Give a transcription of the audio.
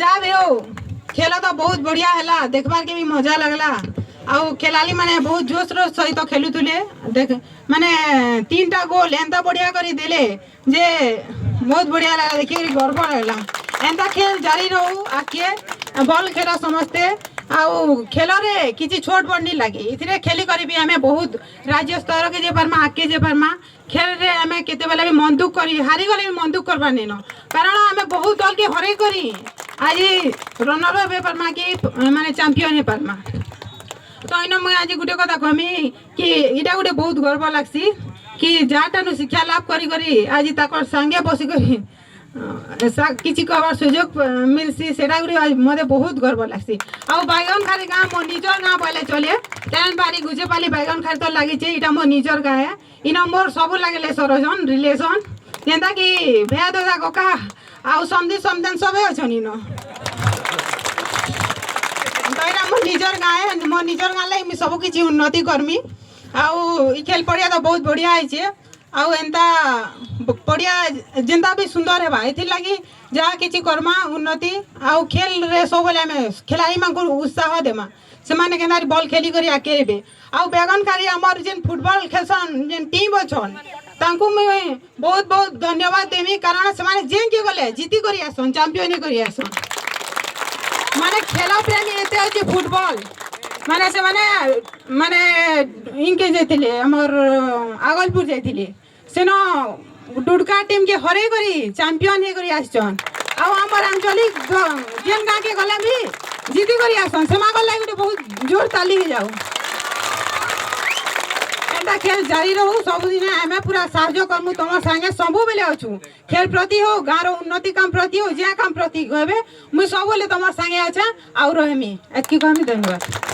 मजा भी हो खेल तो बहुत बढ़िया है देखबार के भी मजा लगला आउ खेलाली माने बहुत जोश रो सहित तो खेलुले देख माने 3टा गोल एंता बढ़िया करी देले जे बहुत बढ़िया लगा देखिए गर्व लगला एंता खेल जारी रहू आके बॉल खेल समस्ते आउ खेल रे किसी छोट बड़ नहीं लगे इथिरे खेली करी भी हमें बहुत राज्य स्तर के जे परमा आके जे परमा खेल रे हमें केते बेला भी मन दुख करी हारी गले भी मन दुख करबा नेनो कारण हमें बहुत दल के हरे करी आज रनर हे परमा कि माने चैंपियन हे परमा तो इन मुझे आज गोटे कथा कहमी कि इटा गोटे बहुत गर्व लागसी कि जहाँटा शिक्षा लाभ करी करी आज ताकर संगे बसी करी किसी कहबार सुजोग मिलसी सेटा गुड़ी आज मते बहुत गर्व लागसी आउ बैगन खाली गाँव मो निजर गाँव पहले चले तेन बारी गुजेपाली बैगन खाली तो लगी इटा मो निजर गाँव है इन मोर सब लगे सरजन रिलेसन जेनता कि भैया दादा कका आउ समधी समदेन सबे अछन इन मो निजर गाँव है मो निजर गाँव लगे सब किसी उन्नति करमी आउ ई खेल पड़िया तो बहुत बढ़िया है आउ एंता पड़िया जेंता भी सुंदर है एथि लगी जहाँ किसी करमा उन्नति आउ खेल रे सब आम खेलाई मान उत्साह देमा से माने केना बॉल खेली करी आके रे आउ बैगनकारी हमर जेन फुटबॉल खेलसन जेन टीम अछन तांको मैं बहुत बहुत धन्यवाद देमी कारण से माने जेन के गले जीती करी आसन चैंपियन करी आसन माने खेला प्रेमी एते अछि फुटबॉल माने से माने इनके जाइथिले हमर आगलपुर जाइथिले सेनो डुडका टीम के हरे करी चैंपियन हे करी आछन आउ हमर आंचलिक जेन गाँ के गले भी जीती करी आसन सेमा गले गुटे बहुत जोर ताली हो जाऊ एंता खेल जारी रहू सब दिन हमें पूरा साहाय्य करमु तुम संगे सबु बेले अछु खेल प्रति हो गाँव रो उन्नति काम प्रति हो जे काम प्रति कहबे मुई सब बेले तुम संगे अच्छा आउ रहमी एतकी कहमी धन्यवाद।